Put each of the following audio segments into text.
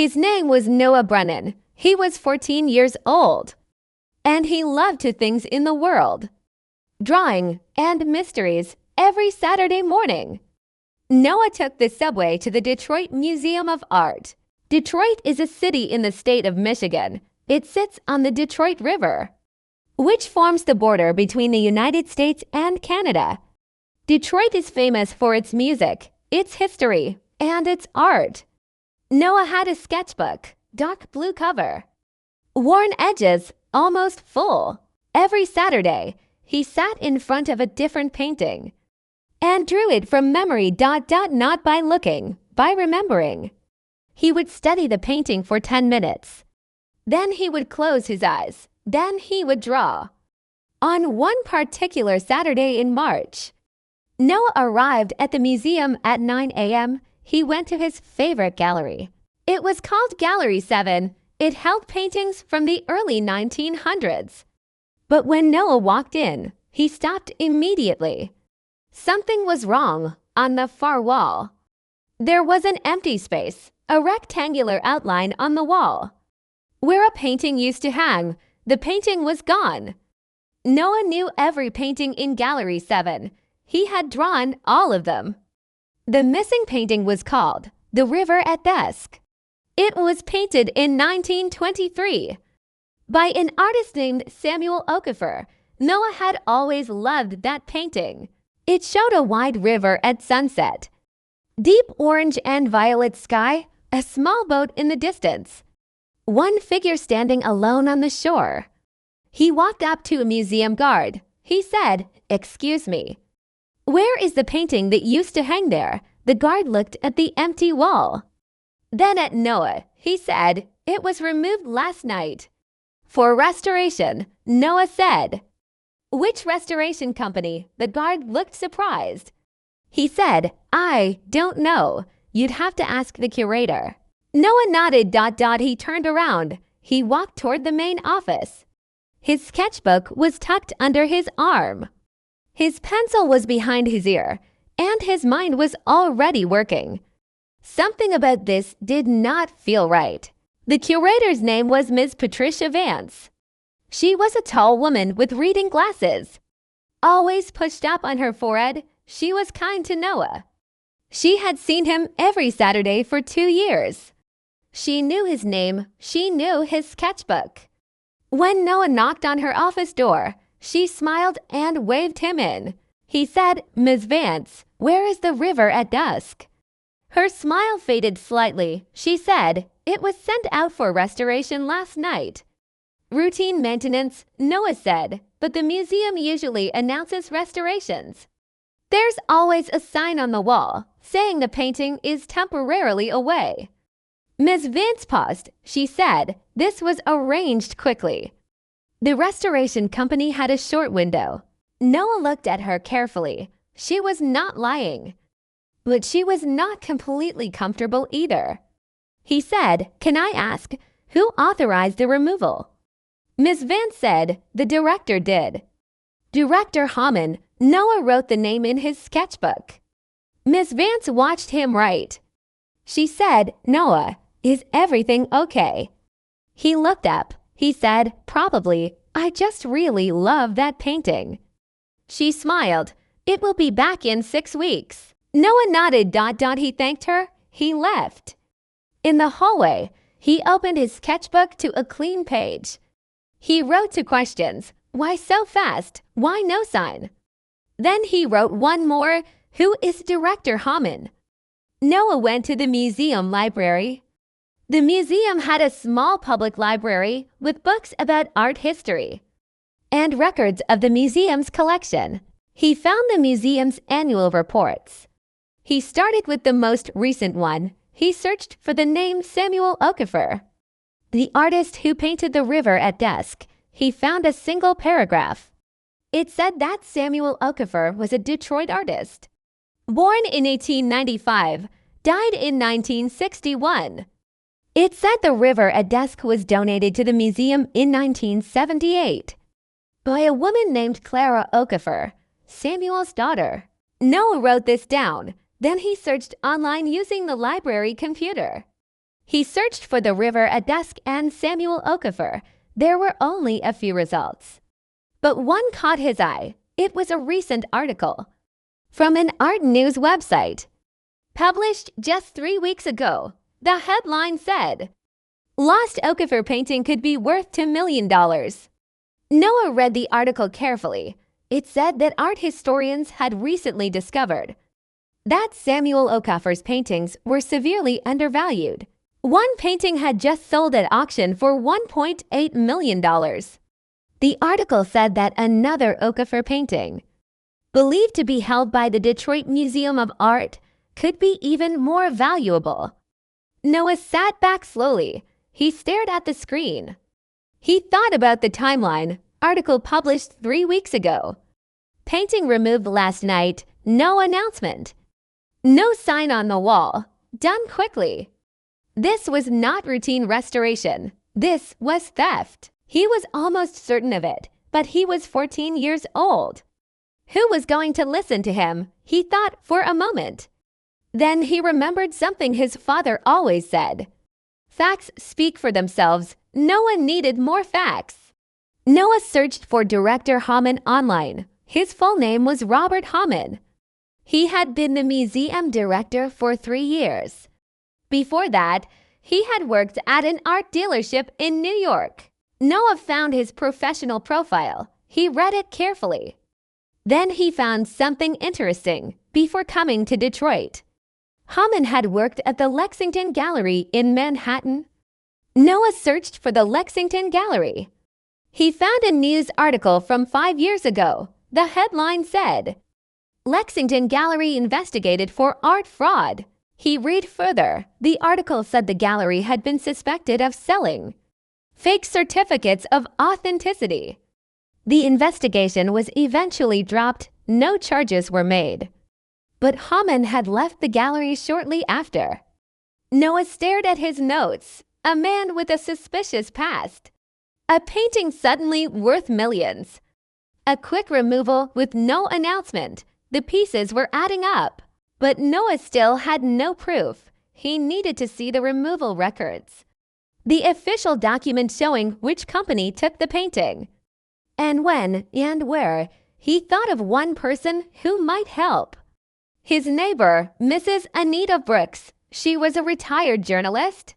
His name was Noah Brennan. He was 14 years old, and he loved to things in the world, drawing and mysteries every Saturday morning. Noah took the subway to the Detroit Museum of Art. Detroit is a city in the state of Michigan. It sits on the Detroit River, which forms the border between the United States and Canada. Detroit is famous for its music, its history, and its art. Noah had a sketchbook, dark blue cover, worn edges almost full. Every Saturday, he sat in front of a different painting and drew it from memory. Not by looking, by remembering. He would study the painting for 10 minutes. Then he would close his eyes. Then he would draw. On one particular Saturday in March, Noah arrived at the museum at 9 a.m. He went to his favorite gallery. It was called Gallery 7. It held paintings from the early 1900s. But when Noah walked in, he stopped immediately. Something was wrong on the far wall. There was an empty space, a rectangular outline on the wall, where a painting used to hang. The painting was gone. Noah knew every painting in Gallery 7. He had drawn all of them. The missing painting was called The River at Dusk. It was painted in 1923 by an artist named Samuel Okafor. Noah had always loved that painting. It showed a wide river at sunset, deep orange and violet sky, a small boat in the distance, one figure standing alone on the shore. He walked up to a museum guard. He said, "Excuse me, where is the painting that used to hang there?" The guard looked at the empty wall, then at Noah. He said, "It was removed last night for restoration," Noah said. "Which restoration company?" The guard looked surprised. He said, "I don't know. You'd have to ask the curator." Noah nodded. He turned around. He walked toward the main office. His sketchbook was tucked under his arm. His pencil was behind his ear, and his mind was already working. Something about this did not feel right. The curator's name was Ms. Patricia Vance. She was a tall woman with reading glasses, always pushed up on her forehead. She was kind to Noah. She had seen him every Saturday for 2 years. She knew his name. She knew his sketchbook. When Noah knocked on her office door, she smiled and waved him in. He said, "Ms. Vance, where is The River at Dusk?" Her smile faded slightly. She said, "It was sent out for restoration last night." "Routine maintenance," Noah said, "but the museum usually announces restorations. There's always a sign on the wall saying the painting is temporarily away." Ms. Vance paused. She said, "This was arranged quickly." The restoration company had a short window. Noah looked at her carefully. She was not lying, but she was not completely comfortable either. He said, "Can I ask, who authorized the removal?" Ms. Vance said, "The director did." Director Hammond. Noah wrote the name in his sketchbook. Ms. Vance watched him write. She said, "Noah, is everything okay?" He looked up. He said, "Probably. I just really love that painting." She smiled. "It will be back in 6 weeks." Noah nodded. He thanked her. He left. In the hallway, he opened his sketchbook to a clean page. He wrote 2 questions. Why so fast? Why no sign? Then he wrote one more. Who is Director Hammond? Noah went to the museum library. The museum had a small public library with books about art history and records of the museum's collection. He found the museum's annual reports. He started with the most recent one. He searched for the name Samuel Okafor, the artist who painted The River at Dusk. He found a single paragraph. It said that Samuel Okafor was a Detroit artist, born in 1895, died in 1961. It said The River at Dusk was donated to the museum in 1978 by a woman named Clara Okafor, Samuel's daughter. Noah wrote this down. Then he searched online using the library computer. He searched for the river at dusk and Samuel Okafor. There were only a few results. But one caught his eye. It was a recent article from an art news website, published just 3 weeks ago. The headline said, "Lost Okafor painting could be worth $2 million." Noah read the article carefully. It said that art historians had recently discovered that Samuel Okafor's paintings were severely undervalued. One painting had just sold at auction for $1.8 million. The article said that another Okafor painting, believed to be held by the Detroit Museum of Art, could be even more valuable. Noah sat back slowly. He stared at the screen. He thought about the timeline. Article published 3 weeks ago. Painting removed last night. No announcement. No sign on the wall. Done quickly. This was not routine restoration. This was theft. He was almost certain of it, but he was 14 years old. Who was going to listen to him? He thought for a moment. Then he remembered something his father always said. Facts speak for themselves. Noah needed more facts. Noah searched for Director Hamann online. His full name was Robert Hamann. He had been the museum director for 3 years. Before that, he had worked at an art dealership in New York. Noah found his professional profile. He read it carefully. Then he found something interesting before coming to Detroit. Hamann had worked at the Lexington Gallery in Manhattan. Noah searched for the Lexington Gallery. He found a news article from 5 years ago. The headline said, "Lexington Gallery investigated for art fraud." He read further. The article said the gallery had been suspected of selling fake certificates of authenticity. The investigation was eventually dropped. No charges were made. But Hamann had left the gallery shortly after. Noah stared at his notes. A man with a suspicious past. A painting suddenly worth millions. A quick removal with no announcement. The pieces were adding up. But Noah still had no proof. He needed to see the removal records. The official document showing which company took the painting. And when and where. He thought of one person who might help. His neighbor, Mrs. Anita Brooks. She was a retired journalist.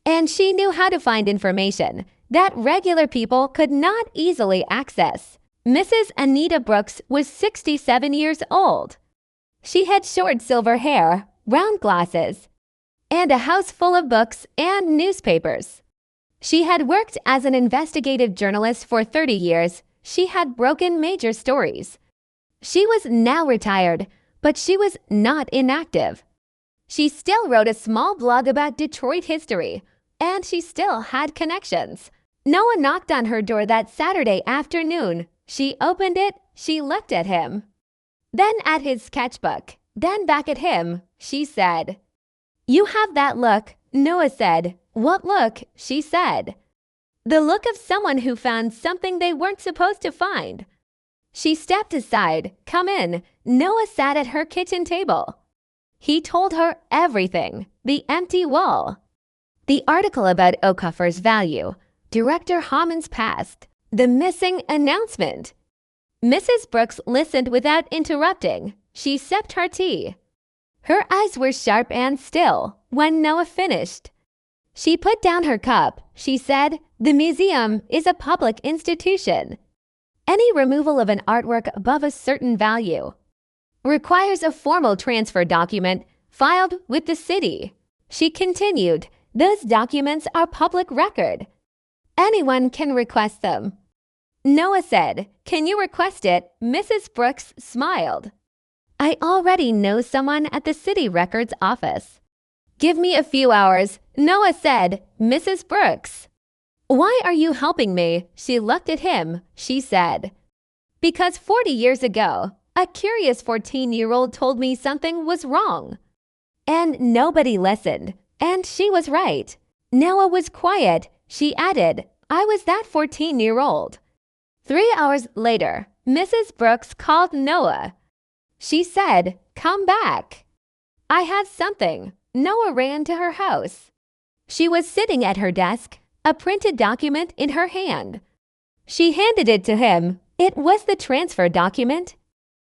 And she knew how to find information that regular people could not easily access. Mrs. Anita Brooks was 67 years old. She had short silver hair, round glasses, and a house full of books and newspapers. She had worked as an investigative journalist for 30 years. She had broken major stories. She was now retired, but she was not inactive. She still wrote a small blog about Detroit history, and she still had connections. Noah knocked on her door that Saturday afternoon. She opened it. She looked at him. Then at his sketchbook. Then back at him. She said, "You have that look." Noah said, "What look?" She said, "The look of someone who found something they weren't supposed to find." She stepped aside. "Come in." Noah sat at her kitchen table. He told her everything. The empty wall. The article about Okafor's value. Director Hamann's past. The missing announcement. Mrs. Brooks listened without interrupting. She sipped her tea. Her eyes were sharp and still when Noah finished. She put down her cup. She said, "The museum is a public institution. Any removal of an artwork above a certain value requires a formal transfer document filed with the city." She continued, "Those documents are public record. Anyone can request them." Noah said, "Can you request it?" Mrs. Brooks smiled. "I already know someone at the city records office." "Give me a few hours," Noah said. "Mrs. Brooks, why are you helping me?" She looked at him. She said, "Because 40 years ago, a curious 14-year-old told me something was wrong. And nobody listened. And she was right." Noah was quiet. She added, "I was that 14-year-old. 3 hours later, Mrs. Brooks called Noah. She said, "Come back. I have something." Noah ran to her house. She was sitting at her desk, a printed document in her hand. She handed it to him. It was the transfer document,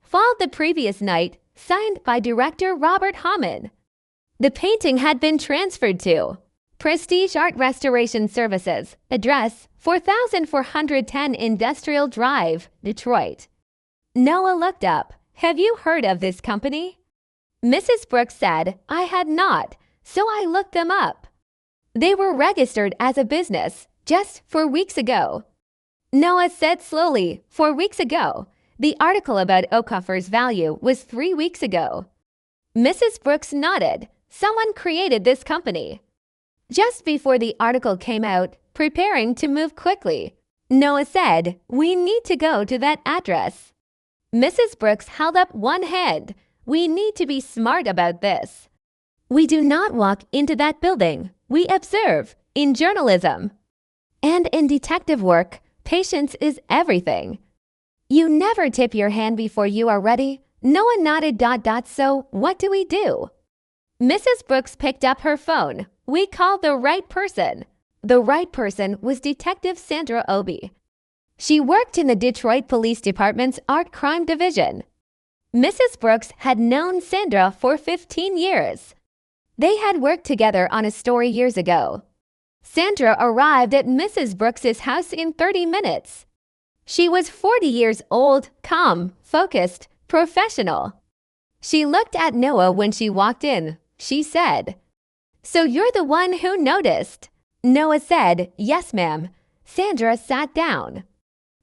filed the previous night, signed by director Robert Hamann. The painting had been transferred to Prestige Art Restoration Services, address 4410 Industrial Drive, Detroit. Noah looked up. Have you heard of this company? Mrs. Brooks said, I had not, so I looked them up. They were registered as a business just 4 weeks ago. Noah said slowly, 4 weeks ago. The article about Okoffer's value was 3 weeks ago. Mrs. Brooks nodded. Someone created this company. Just before the article came out, preparing to move quickly, Noah said, we need to go to that address. Mrs. Brooks held up one hand. We need to be smart about this. We do not walk into that building. We observe. In journalism and in detective work, patience is everything. You never tip your hand before you are ready. Noah nodded. So what do we do? Mrs. Brooks picked up her phone. We called the right person. The right person was Detective Sandra Obi. She worked in the Detroit Police Department's Art Crime Division. Mrs. Brooks had known Sandra for 15 years. They had worked together on a story years ago. Sandra arrived at Mrs. Brooks's house in 30 minutes. She was 40 years old, calm, focused, professional. She looked at Noah when she walked in. She said, so you're the one who noticed? Noah said, yes, ma'am. Sandra sat down.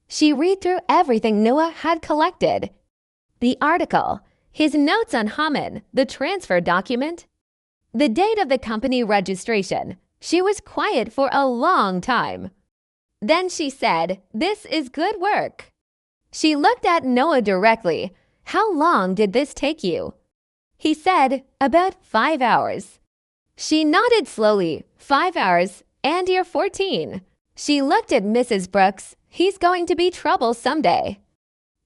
She read through everything Noah had collected. The article, his notes on Hamann, the transfer document, the date of the company registration. She was quiet for a long time. Then she said, this is good work. She looked at Noah directly. How long did this take you? He said, about 5 hours. She nodded slowly. 5 hours, and you're 14. She looked at Mrs. Brooks. He's going to be trouble someday.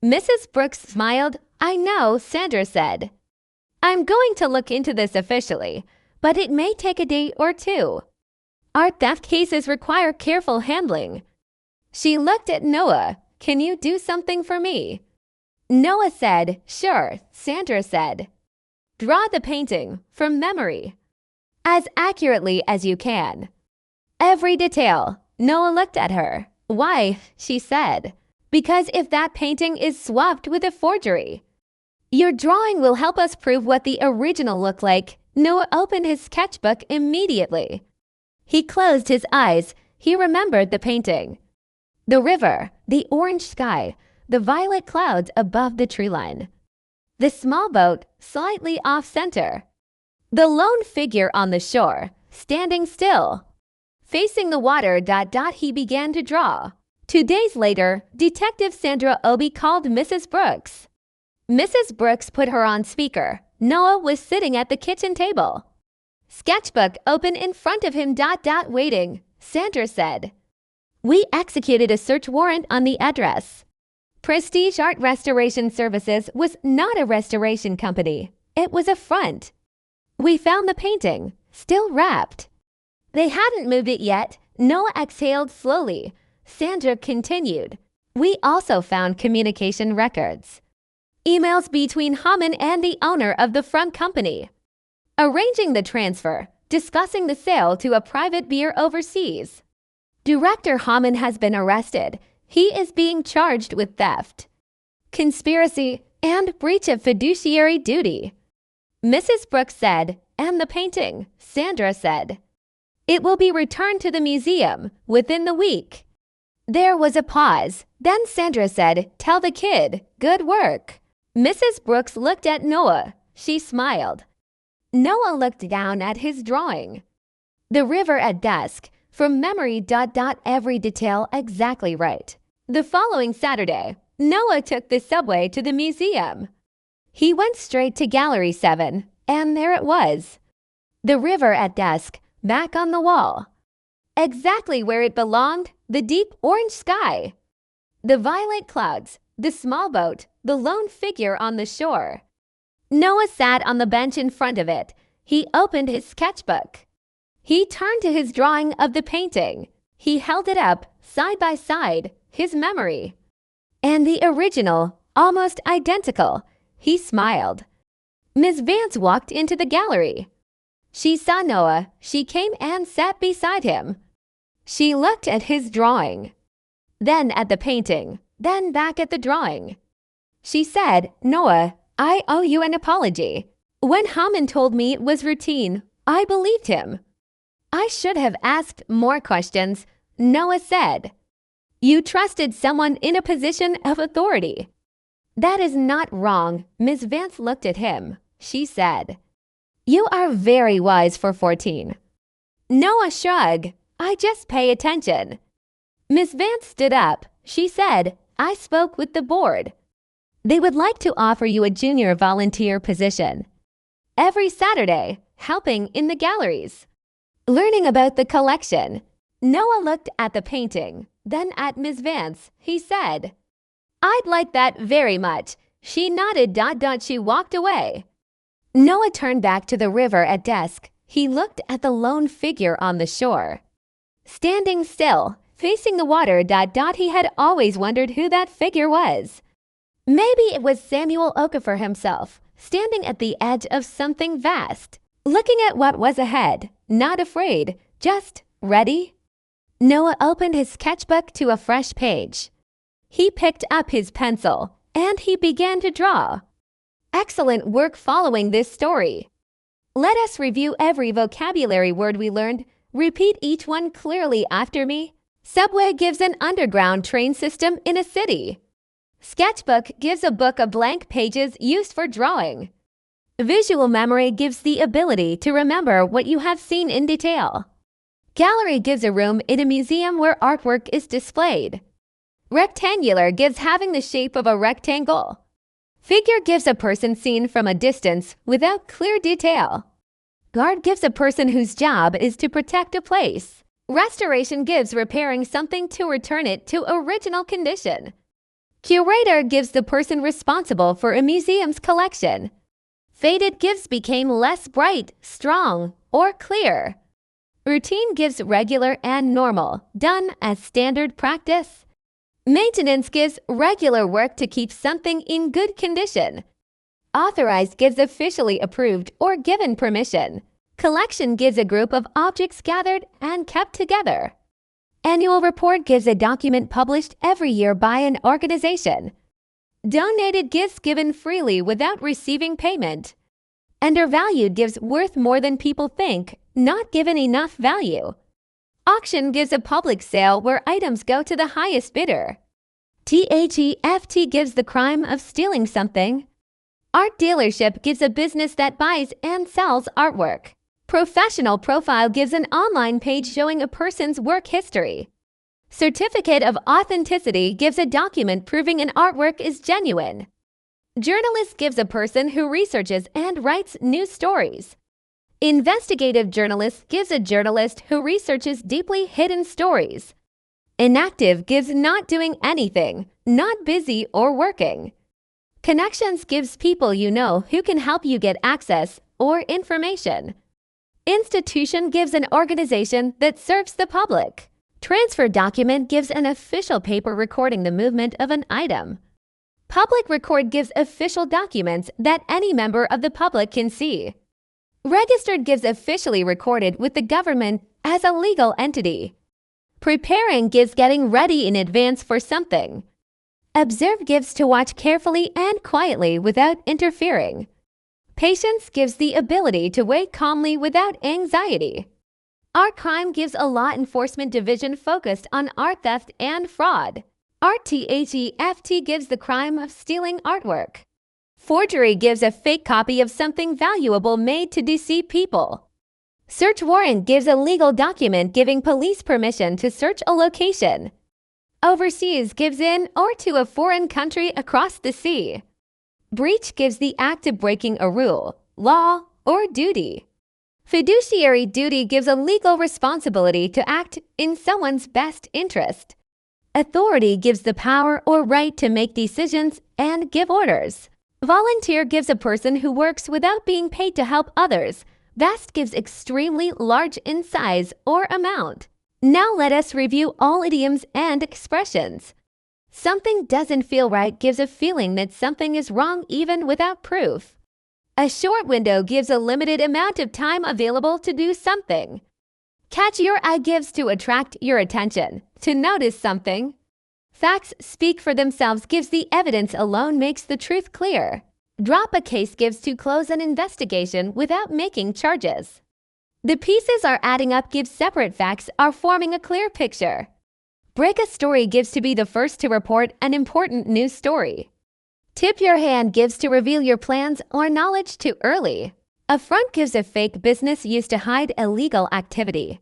Mrs. Brooks smiled. I know, Sandra said. I'm going to look into this officially, but it may take a day or two. Art theft cases require careful handling. She looked at Noah. Can you do something for me? Noah said, sure, Sandra said. Draw the painting from memory, as accurately as you can. Every detail. Noah looked at her. Why? She said. Because if that painting is swapped with a forgery, your drawing will help us prove what the original looked like. Noah opened his sketchbook immediately. He closed his eyes. He remembered the painting. The river, the orange sky, the violet clouds above the tree line. The small boat, slightly off-center. The lone figure on the shore, standing still. Facing the water. He began to draw. 2 days later, Detective Sandra Obi called Mrs. Brooks. Mrs. Brooks put her on speaker. Noah was sitting at the kitchen table. Sketchbook open in front of him. Waiting, Sandra said. We executed a search warrant on the address. Prestige Art Restoration Services was not a restoration company. It was a front. We found the painting, still wrapped. They hadn't moved it yet. Noah exhaled slowly. Sandra continued. We also found communication records. Emails between Hamann and the owner of the front company, arranging the transfer, discussing the sale to a private beer overseas. Director Hamann has been arrested. He is being charged with theft, conspiracy, and breach of fiduciary duty. Mrs. Brooks said, and the painting, Sandra said. It will be returned to the museum within the week. There was a pause. Then Sandra said, tell the kid, good work. Mrs. Brooks looked at Noah. She smiled. Noah looked down at his drawing. The river at dusk, from memory. Every detail exactly right. The following Saturday, Noah took the subway to the museum. He went straight to Gallery 7, and there it was. The river at dusk, back on the wall. Exactly where it belonged, the deep orange sky. The violet clouds, the small boat, the lone figure on the shore. Noah sat on the bench in front of it. He opened his sketchbook. He turned to his drawing of the painting. He held it up, side by side, his memory. And the original, almost identical. He smiled. Miss Vance walked into the gallery. She saw Noah. She came and sat beside him. She looked at his drawing, then at the painting, then back at the drawing. She said, "Noah, I owe you an apology. When Haman told me it was routine, I believed him. I should have asked more questions," Noah said. "You trusted someone in a position of authority." "That is not wrong." Miss Vance looked at him. She said, "You are very wise for 14. Noah shrugged. "I just pay attention." Miss Vance stood up. She said, "I spoke with the board. They would like to offer you a junior volunteer position. Every Saturday, helping in the galleries, learning about the collection." Noah looked at the painting, then at Miss Vance. He said, "I'd like that very much." She nodded. She walked away. Noah turned back to the river at dusk. He looked at the lone figure on the shore, standing still, facing the water. He had always wondered who that figure was. Maybe it was Samuel Okafor himself, standing at the edge of something vast, looking at what was ahead, not afraid, just ready. Noah opened his sketchbook to a fresh page. He picked up his pencil, and he began to draw. Excellent work following this story. Let us review every vocabulary word we learned. Repeat each one clearly after me. Subway gives an underground train system in a city. Sketchbook gives a book of blank pages used for drawing. Visual memory gives the ability to remember what you have seen in detail. Gallery gives a room in a museum where artwork is displayed. Rectangular gives having the shape of a rectangle. Figure gives a person seen from a distance without clear detail. Guard gives a person whose job is to protect a place. Restoration gives repairing something to return it to original condition. Curator gives the person responsible for a museum's collection. Faded gives became less bright, strong, or clear. Routine gives regular and normal, done as standard practice. Maintenance gives regular work to keep something in good condition. Authorized gives officially approved or given permission. Collection gives a group of objects gathered and kept together. Annual report gives a document published every year by an organization. Donated gifts given freely without receiving payment. Undervalued gives worth more than people think, not given enough value. Auction gives a public sale where items go to the highest bidder. THEFT gives the crime of stealing something. Art dealership gives a business that buys and sells artwork. Professional profile gives an online page showing a person's work history. Certificate of authenticity gives a document proving an artwork is genuine. Journalist gives a person who researches and writes news stories. Investigative journalist gives a journalist who researches deeply hidden stories. Inactive gives not doing anything, not busy or working. Connections gives people you know who can help you get access or information. Institution gives an organization that serves the public. Transfer document gives an official paper recording the movement of an item. Public record gives official documents that any member of the public can see. Registered gives officially recorded with the government as a legal entity. Preparing gives getting ready in advance for something. Observe gives to watch carefully and quietly without interfering. Patience gives the ability to wait calmly without anxiety. Art crime gives a law enforcement division focused on art theft and fraud. RTHEFT gives the crime of stealing artwork. Forgery gives a fake copy of something valuable made to deceive people. Search warrant gives a legal document giving police permission to search a location. Overseas gives in or to a foreign country across the sea. Breach gives the act of breaking a rule, law, or duty. Fiduciary duty gives a legal responsibility to act in someone's best interest. Authority gives the power or right to make decisions and give orders. Volunteer gives a person who works without being paid to help others, Vast gives extremely large in size or amount. Now let us review all idioms and expressions. Something doesn't feel right gives a feeling that something is wrong even without proof. A short window gives a limited amount of time available to do something. Catch your eye gives to attract your attention, to notice something. Facts speak for themselves gives the evidence alone makes the truth clear. Drop a case gives to close an investigation without making charges. The pieces are adding up gives separate facts are forming a clear picture. Break a story gives to be the first to report an important news story. Tip your hand gives to reveal your plans or knowledge too early. A front gives a fake business used to hide illegal activity.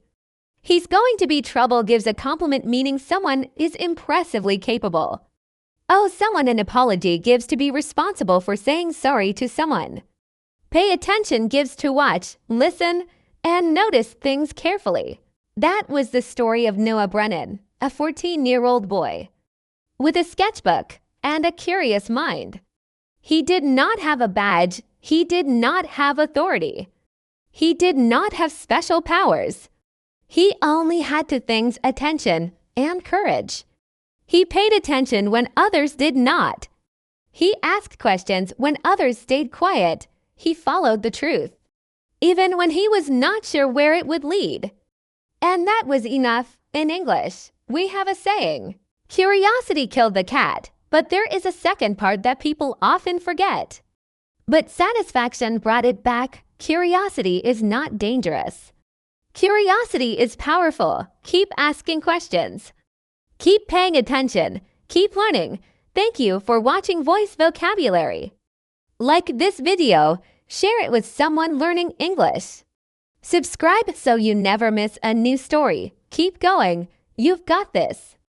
He's going to be trouble gives a compliment meaning someone is impressively capable. Owe someone an apology gives to be responsible for saying sorry to someone. Pay attention gives to watch, listen, and notice things carefully. That was the story of Noah Brennan, a 14-year-old boy with a sketchbook and a curious mind. He did not have a badge. He did not have authority. He did not have special powers. He only had to things attention and courage. He paid attention when others did not. He asked questions when others stayed quiet. He followed the truth, even when he was not sure where it would lead. And that was enough. In English, we have a saying, curiosity killed the cat, but there is a second part that people often forget. But satisfaction brought it back. Curiosity is not dangerous. Curiosity is powerful. Keep asking questions. Keep paying attention. Keep learning. Thank you for watching Voice Vocabulary. Like this video, share it with someone learning English. Subscribe so you never miss a new story. Keep going. You've got this.